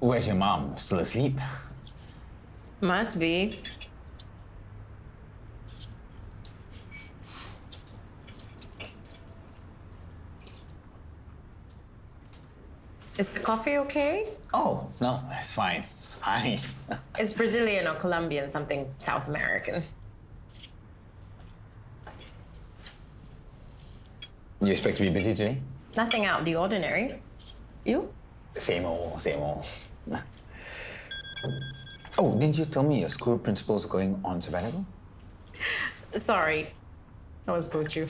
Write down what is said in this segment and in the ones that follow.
Where's your mom? Still asleep? Must be. Is the coffee okay? Oh, no, it's fine. Fine. It's Brazilian or Colombian, something South American. You expect to be busy today? Nothing out of the ordinary. You? Same old, same old. Oh, didn't you tell me your school principal's going on sabbatical? Sorry. That was Poochu.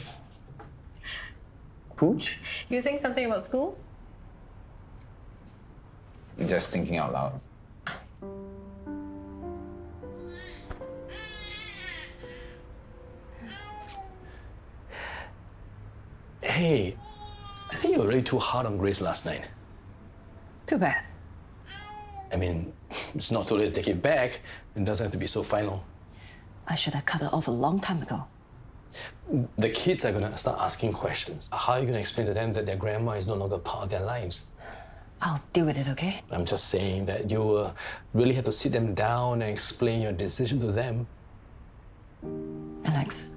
Pooch? You were saying something about school? Just thinking out loud. Hey, I think you were really too hard on Grace last night. Too bad. I mean, it's not too late to take it back. It doesn't have to be so final. I should have cut it off a long time ago. The kids are gonna start asking questions. How are you gonna explain to them that their grandma is no longer part of their lives? I'll deal with it, okay? I'm just saying that you really have to sit them down and explain your decision to them. Alex,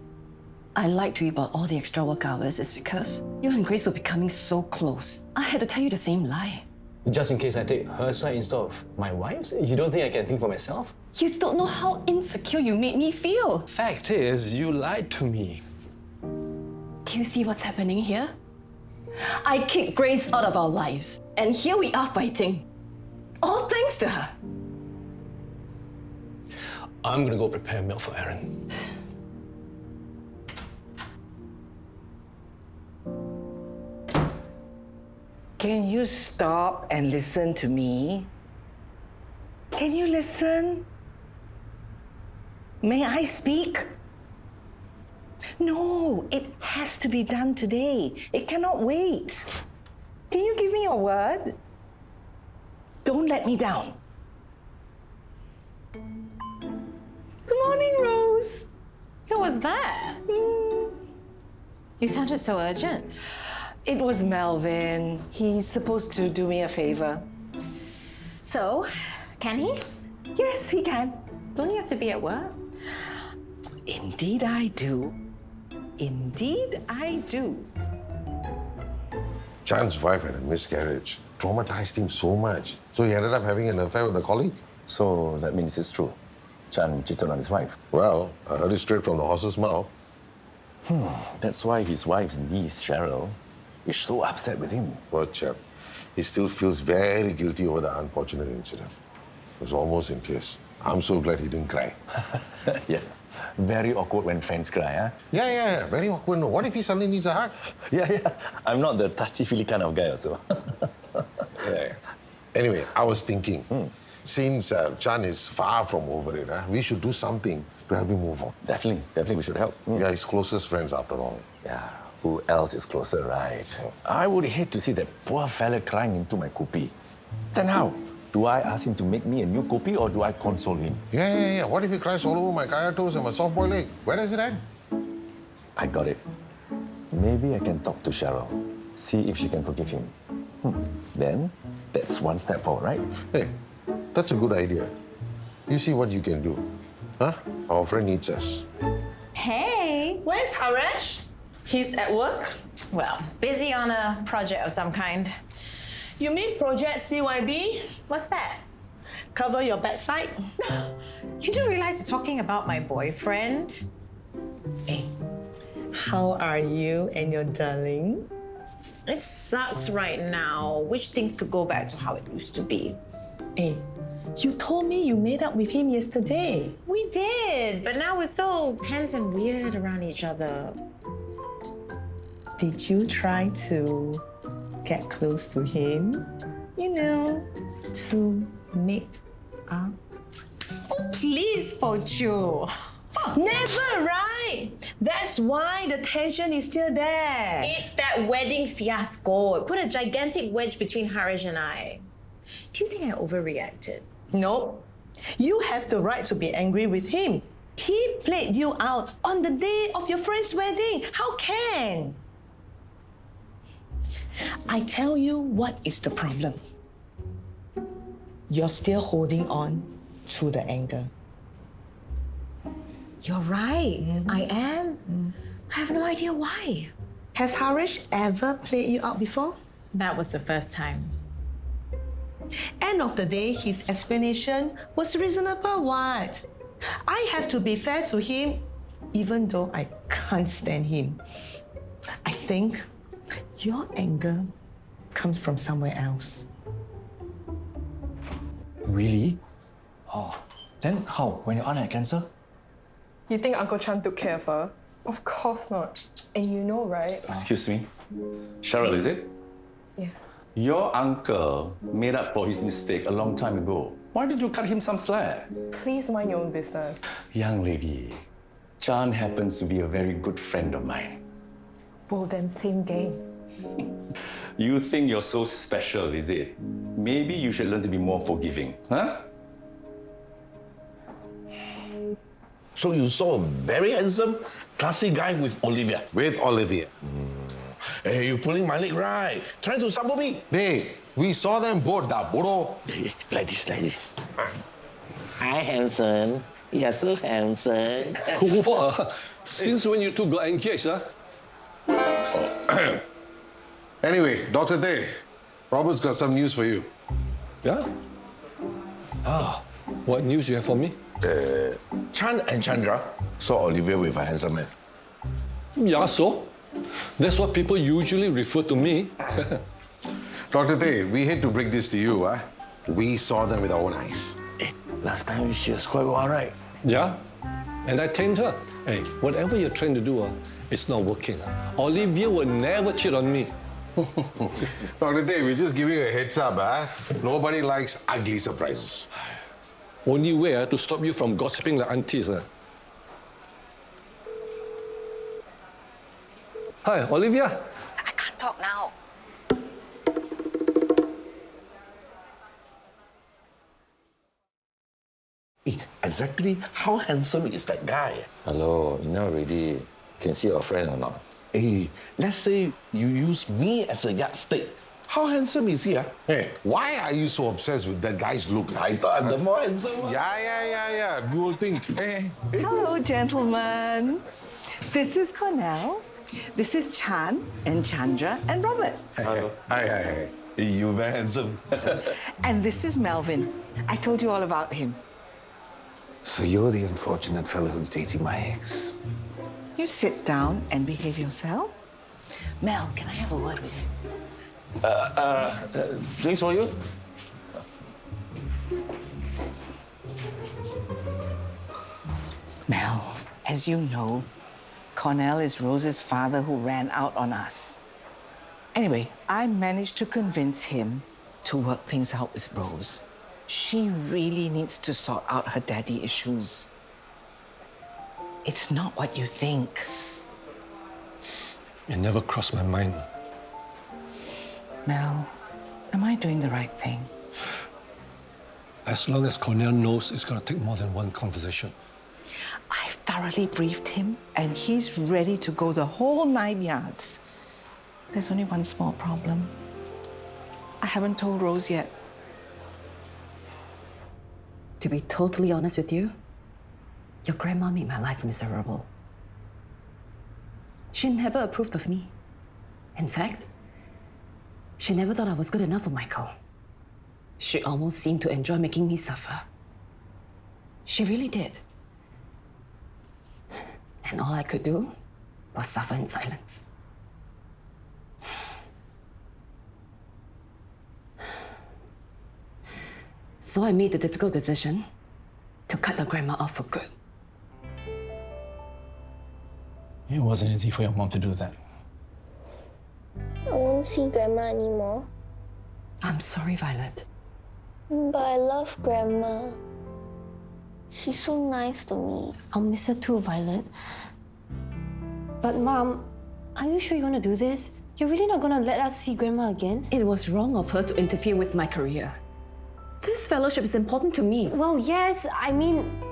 I lied to you about all the extra work hours is because you and Grace were becoming so close. I had to tell you the same lie. Just in case I take her side instead of my wife's? You don't think I can think for myself? You don't know how insecure you made me feel. Fact is, you lied to me. Do you see what's happening here? I kicked Grace out of our lives, and here we are fighting. All thanks to her. I'm gonna go prepare milk for Aaron. Can you stop and listen to me? Can you listen? May I speak? No, it has to be done today. It cannot wait. Can you give me your word? Don't let me down. Good morning, Rose. Who was that? You sounded so urgent. It was Melvin. He's supposed to do me a favor. So, can he? Yes, he can. Don't you have to be at work? Indeed I do. Indeed I do. Chan's wife had a miscarriage. Traumatized him so much. So he ended up having an affair with a colleague. So that means it's true. Chan cheated on his wife. Well, I heard it straight from the horse's mouth. That's why his wife's niece, Cheryl, is so upset with him. Poor chap. He still feels very guilty over the unfortunate incident. It was almost in tears. I'm so glad he didn't cry. Yeah. Very awkward when friends cry, huh? Yeah. Very awkward. No. What if he suddenly needs a hug? Yeah. I'm not the touchy-feely kind of guy also. Yeah. Anyway, I was thinking, since Chan is far from over it, we should do something to help him move on. Definitely we should help. We are his closest friends after all. Yeah, who else is closer, right? I would hate to see that poor fella crying into my kopi. Then how? Do I ask him to make me a new kopi or do I console him? Yeah. What if he cries all over my kaya toast and my soft-boiled egg? Where does it end? I got it. Maybe I can talk to Cheryl, see if she can forgive him. Then, that's one step forward, right? Hey, that's a good idea. You see what you can do. Huh? Our friend needs us. Hey. Where's Haresh? He's at work? Well, busy on a project of some kind. You mean Project CYB? What's that? Cover your backside? You do realize you're talking about my boyfriend? Hey, how are you and your darling? It sucks right now. Wish things could go back to how it used to be. Hey, you told me you made up with him yesterday. We did, but now we're so tense and weird around each other. Did you try to get close to him? You know, to make up? Oh, please, Pochu. Never, right? That's why the tension is still there. It's that wedding fiasco. It put a gigantic wedge between Harish and I. Do you think I overreacted? Nope. You have the right to be angry with him. He played you out on the day of your friend's wedding. How can? I tell you what is the problem. you're still holding on to the anger. You're right. I am. I have no idea why. Has Harish ever played you out before? That was the first time. End of the day, his explanation was reasonable, what? I have to be fair to him, even though I can't stand him. I think your anger comes from somewhere else. Really? Oh, then how? When your aunt had cancer? You think Uncle Chan took care of her? Of course not. And you know, right? Excuse me. Cheryl, is it? Yeah. Your uncle made up for his mistake a long time ago. Why did you cut him some slack? Please mind your own business. Young lady, Chan happens to be a very good friend of mine. Well, then same game. You think you're so special, is it? Maybe you should learn to be more forgiving, huh? So you saw a very handsome, classy guy with Olivia. With Olivia. Hey, you're pulling my leg right. Trying to sample me. Hey, we saw them both, da boro. Hey, like this. Hi, handsome. You're so handsome. Wow, since when you two got engaged, huh? Anyway, Dr. Day, Robert's got some news for you. Yeah? Ah, what news you have for me? Chan and Chandra saw Olivia with a handsome man. Yeah, so? That's what people usually refer to me. Dr. Day, we hate to break this to you, huh? We saw them with our own eyes. Hey, last time she was quite all right. Yeah? And I tamed her. Hey, whatever you're trying to do, it's not working. Olivia will never cheat on me. Dr. Day, we're just giving you a heads up, huh? Nobody likes ugly surprises. Only way to stop you from gossiping like aunties. Hi, Olivia. I can't talk now. Hey, exactly how handsome is that guy? Hello, you know already. Can see your friend or not? Hey, let's say you use me as a yardstick. How handsome is he? Hey, why are you so obsessed with that guy's look? I thought I'm the more handsome one. Yeah. You will think, hey. Hello, gentlemen. This is Cornell. This is Chan and Chandra and Robert. Hi. Hey, you're very handsome. And this is Melvin. I told you all about him. So you're the unfortunate fellow who's dating my ex. You sit down and behave yourself. Mel, can I have a word with you? Drinks for you? Mel, as you know, Cornell is Rose's father who ran out on us. Anyway, I managed to convince him to work things out with Rose. She really needs to sort out her daddy issues. It's not what you think. It never crossed my mind. Mel, am I doing the right thing? As long as Cornell knows, it's going to take more than one conversation. I've thoroughly briefed him, and he's ready to go the whole 9 yards. There's only one small problem. I haven't told Rose yet. To be totally honest with you, your grandma made my life miserable. She never approved of me. In fact, she never thought I was good enough for Michael. She almost seemed to enjoy making me suffer. She really did. And all I could do was suffer in silence. So I made the difficult decision to cut your grandma off for good. It wasn't easy for your mom to do that. I won't see Grandma anymore. I'm sorry, Violet. But I love Grandma. She's so nice to me. I'll miss her too, Violet. But Mom, are you sure you want to do this? You're really not going to let us see Grandma again? It was wrong of her to interfere with my career. This fellowship is important to me. Well, yes, I mean,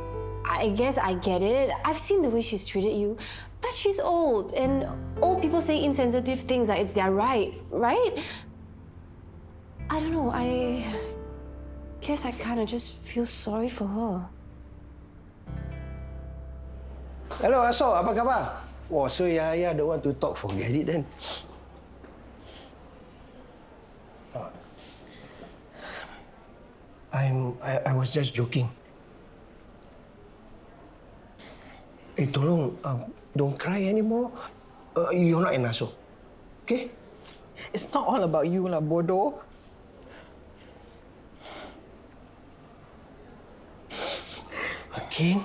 I guess I get it. I've seen the way she's treated you. But she's old, and old people say insensitive things like it's their right? I don't know, guess I kind of just feel sorry for her. Hello, Aso, apa khabar? Oh, so Yaya don't want to talk, forget it then. I was just joking. Hey, tolong, don't cry anymore. You're not an Aso, okay? It's not all about you, lah, bodoh. Again?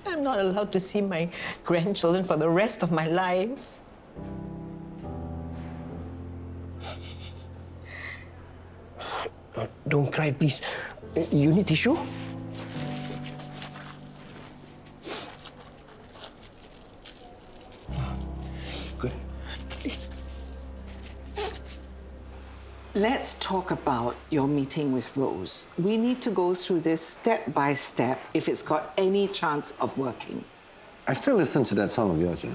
I'm not allowed to see my grandchildren for the rest of my life. Don't cry, please. You need tissue? Good. Let's talk about your meeting with Rose. We need to go through this step by step if it's got any chance of working. I still listen to that song of yours, yeah.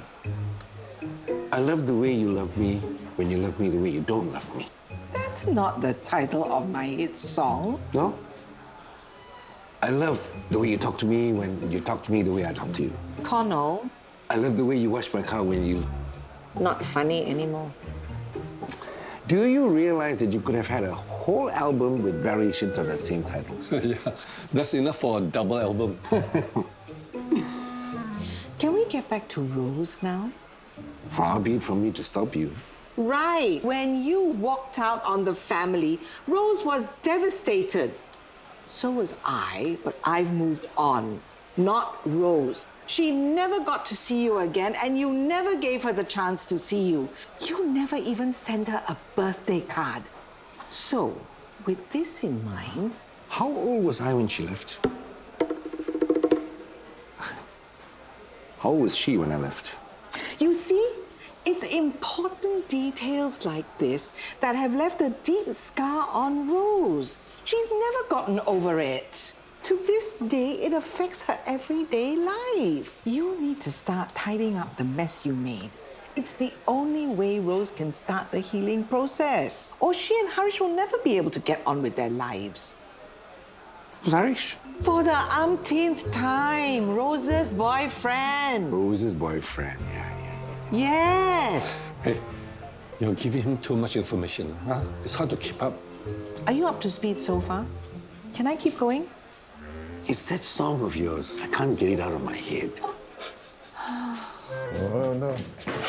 I love the way you love me when you love me the way you don't love me. That's not the title of my hit song. No? I love the way you talk to me when you talk to me the way I talk to you. Connell. I love the way you wash my car when you... Not funny anymore. Do you realize that you could have had a whole album with variations of that same title? Yeah, that's enough for a double album. Can we get back to Rose now? Far be it from me to stop you. Right. When you walked out on the family, Rose was devastated. So was I, but I've moved on. Not Rose. She never got to see you again, and you never gave her the chance to see you. You never even sent her a birthday card. So, with this in mind... How old was I when she left? How old was she when I left? You see, it's important details like this that have left a deep scar on Rose. She's never gotten over it. To this day, it affects her everyday life. You need to start tidying up the mess you made. It's the only way Rose can start the healing process. Or she and Harish will never be able to get on with their lives. Who's Harish? For the umpteenth time, Rose's boyfriend. Rose's boyfriend, yeah. Yes. Hey, you're giving him too much information. Huh? It's hard to keep up. Are you up to speed so far? Can I keep going? It's that song of yours. I can't get it out of my head. Oh, no.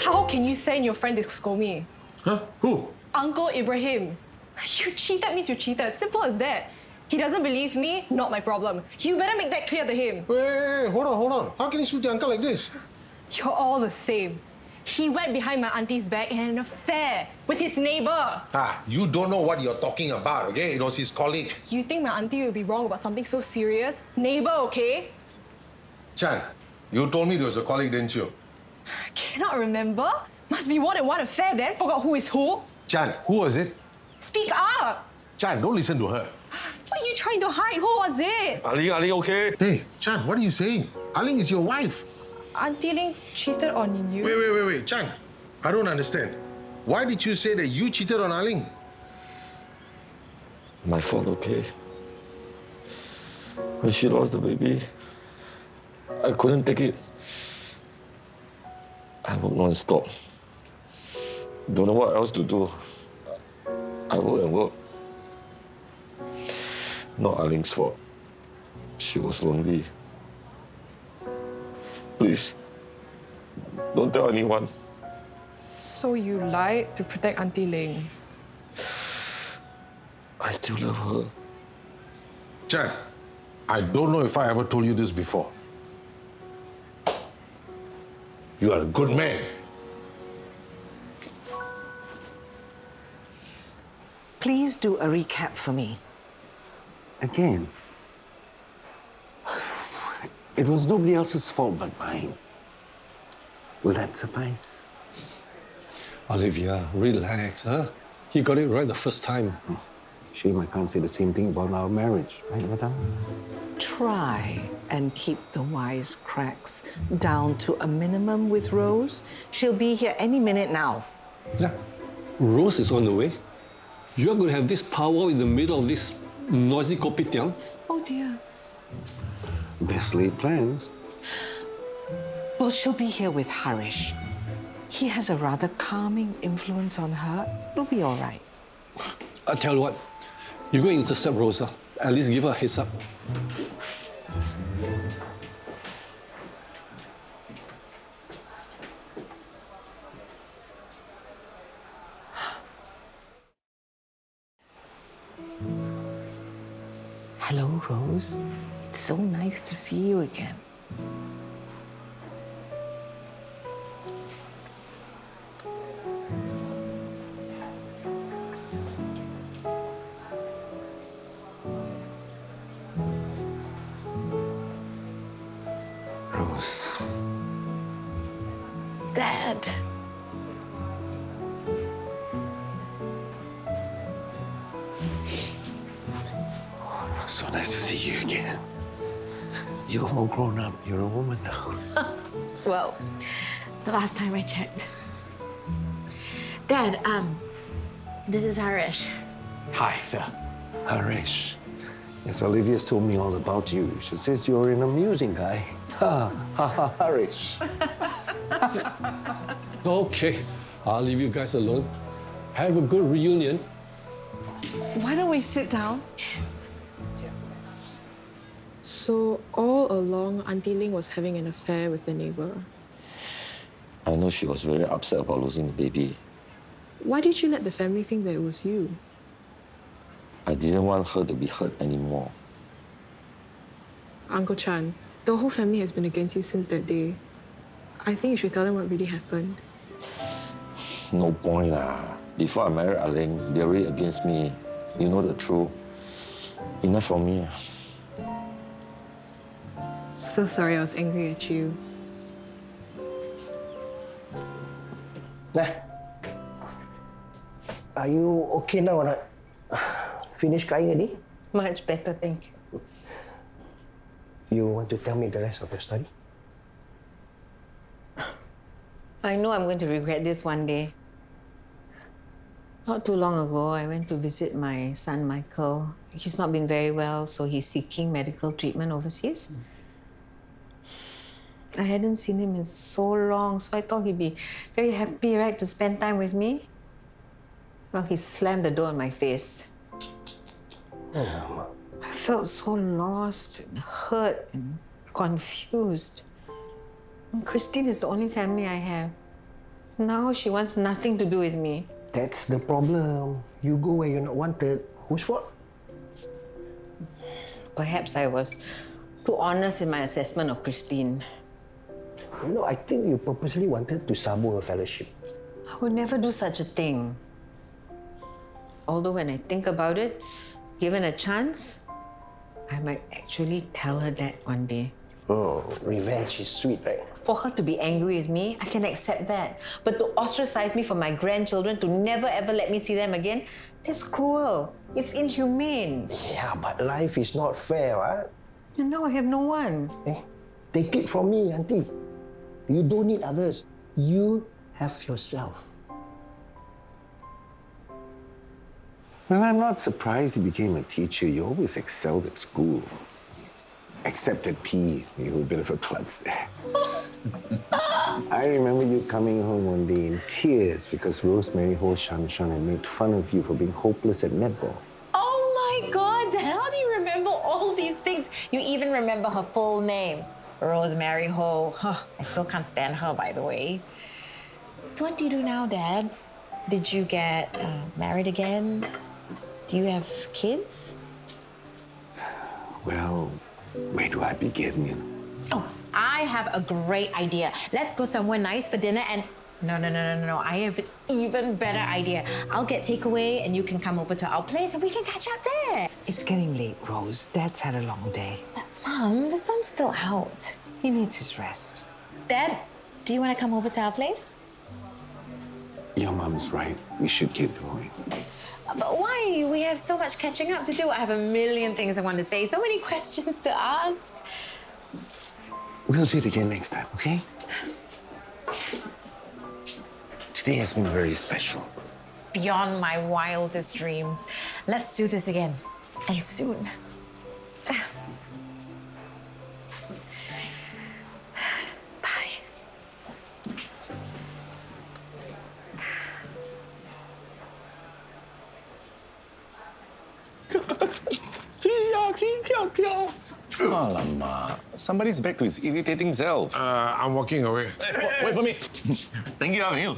How can you send your friend to scold me? Huh? Who? Uncle Ibrahim. You cheated means you cheated. Simple as that. He doesn't believe me, not my problem. You better make that clear to him. Hey, hold on. How can you speak to uncle like this? You're all the same. He went behind my auntie's back and had an affair with his neighbor. You don't know what you're talking about, okay? It was his colleague. You think my auntie will be wrong about something so serious? Neighbor, okay? Chan, you told me it was a colleague, didn't you? I cannot remember. Must be more than one affair then. Forgot who is who. Chan, who was it? Speak up. Chan, don't listen to her. What are you trying to hide? Who was it? Ali, okay? Hey, Chan, what are you saying? Aling is your wife. Auntie Ling cheated on you. Wait, Chan. I don't understand. Why did you say that you cheated on Aling? My fault, okay? When she lost the baby, I couldn't take it. I worked non-stop. Don't know what else to do. I work and work. Not Aling's fault. She was lonely. Please, don't tell anyone. So you lied to protect Auntie Ling. I still love her. Chan, I don't know if I ever told you this before. You are a good man. Please do a recap for me. Again. It was nobody else's fault but mine. Will that suffice? Olivia, relax, huh? He got it right the first time. Shame I can't say the same thing about our marriage, right, Madam? Try and keep the wisecracks down to a minimum with Rose. She'll be here any minute now. Yeah. Rose is on the way. You're going to have this power in the middle of this noisy kopitiam? Oh dear. Best laid plans. Well, she'll be here with Harish. He has a rather calming influence on her. It'll be all right. I tell you what, you go and intercept Rosa. At least give her a heads up. Hello, Rose. It's so nice to see you again. Rose. Dad. So nice to see you again. You're all grown up. You're a woman now. Well, the last time I checked. Dad, this is Harish. Hi, sir. Harish. Yes, Olivia's told me all about you. She says you're an amusing guy. Ha, ha, ha, Harish. Okay, I'll leave you guys alone. Have a good reunion. Why don't we sit down? So, all along, Auntie Ling was having an affair with the neighbor. I know she was very upset about losing the baby. Why did you let the family think that it was you? I didn't want her to be hurt anymore. Uncle Chan, the whole family has been against you since that day. I think you should tell them what really happened. No point lah. Before I married Aling, they were really against me. You know the truth. Enough from me. So sorry I was angry at you. Are you okay now or not? Finish crying already? Much better, thank you. You want to tell me the rest of your story? I know I'm going to regret this one day. Not too long ago, I went to visit my son, Michael. He's not been very well, so he's seeking medical treatment overseas. I hadn't seen him in so long, so I thought he'd be very happy, right, to spend time with me. Well, he slammed the door in my face. Oh, I felt so lost and hurt and confused. And Christine is the only family I have. Now she wants nothing to do with me. that's the problem. You go where you're not wanted. Whose fault? Perhaps I was too honest in my assessment of Christine. No, I think you purposely wanted to sabo her fellowship. I would never do such a thing. Although when I think about it, given a chance, I might actually tell her that one day. Oh, revenge is sweet, right? For her to be angry with me, I can accept that. But to ostracize me from my grandchildren, to never ever let me see them again, that's cruel. It's inhumane. Yeah, but life is not fair, right? And now I have no one. Take it from me, Auntie. You don't need others. You have yourself. Well, I'm not surprised you became a teacher. You always excelled at school. Except at PE, you were a bit of a klutz there. I remember you coming home one day in tears because Rosemary Ho Shan Shan had made fun of you for being hopeless at netball. Oh my God, Dad, how do you remember all these things? You even remember her full name, Rosemary Ho. Huh, I still can't stand her, by the way. So what do you do now, Dad? Did you get married again? Do you have kids? Well, where do I begin, you know? Oh, I have a great idea. Let's go somewhere nice for dinner and... No. I have an even better idea. I'll get takeaway and you can come over to our place and we can catch up there. It's getting late, Rose. Dad's had a long day. But Mom, the sun's still out. He needs his rest. Dad, do you want to come over to our place? Your mom's right. We should get going. But why? We have so much catching up to do. I have a million things I want to say, so many questions to ask. We'll do it again next time, okay? Today has been very special. beyond my wildest dreams. Let's do this again. And soon. Bye. Alamak, somebody's back to his irritating self. I'm walking away. Wait for me. Thank you, Amil.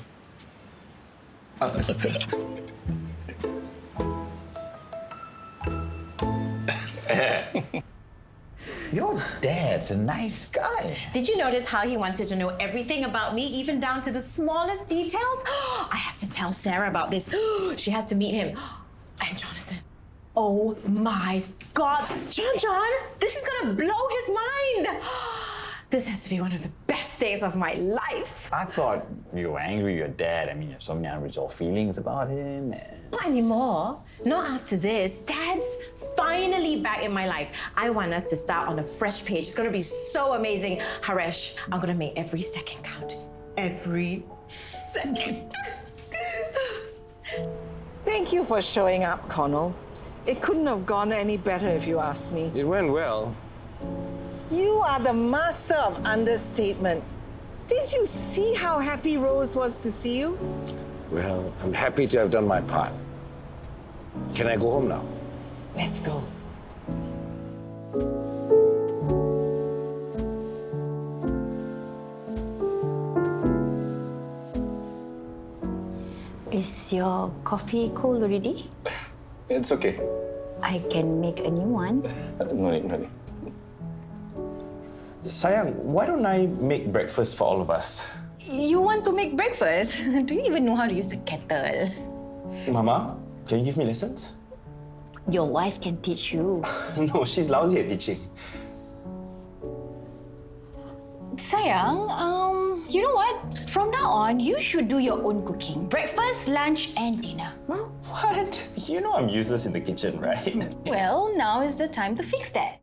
Your dad's a nice guy. Did you notice how he wanted to know everything about me, even down to the smallest details? I have to tell Sarah about this. She has to meet him. And Jonathan. Oh my God. John, this is gonna blow his mind. This has to be one of the best days of my life. I thought you were angry with your dad. I mean, you have so many unresolved feelings about him. Not anymore. Not after this. Dad's finally back in my life. I want us to start on a fresh page. It's gonna be so amazing. Haresh, I'm gonna make every second count. Every second. Thank you for showing up, Connell. It couldn't have gone any better if you ask me. It went well. You are the master of understatement. Did you see how happy Rose was to see you? Well, I'm happy to have done my part. Can I go home now? Let's go. Is your coffee cold already? It's okay. I can make a new one. No need. Sayang, why don't I make breakfast for all of us? You want to make breakfast? Do you even know how to use the kettle? Mama, can you give me lessons? Your wife can teach you. No, she's lousy at teaching. Sayang, you know what? From now on, you should do your own cooking. Breakfast, lunch, and dinner. What? You know I'm useless in the kitchen, right? Well, now is the time to fix that.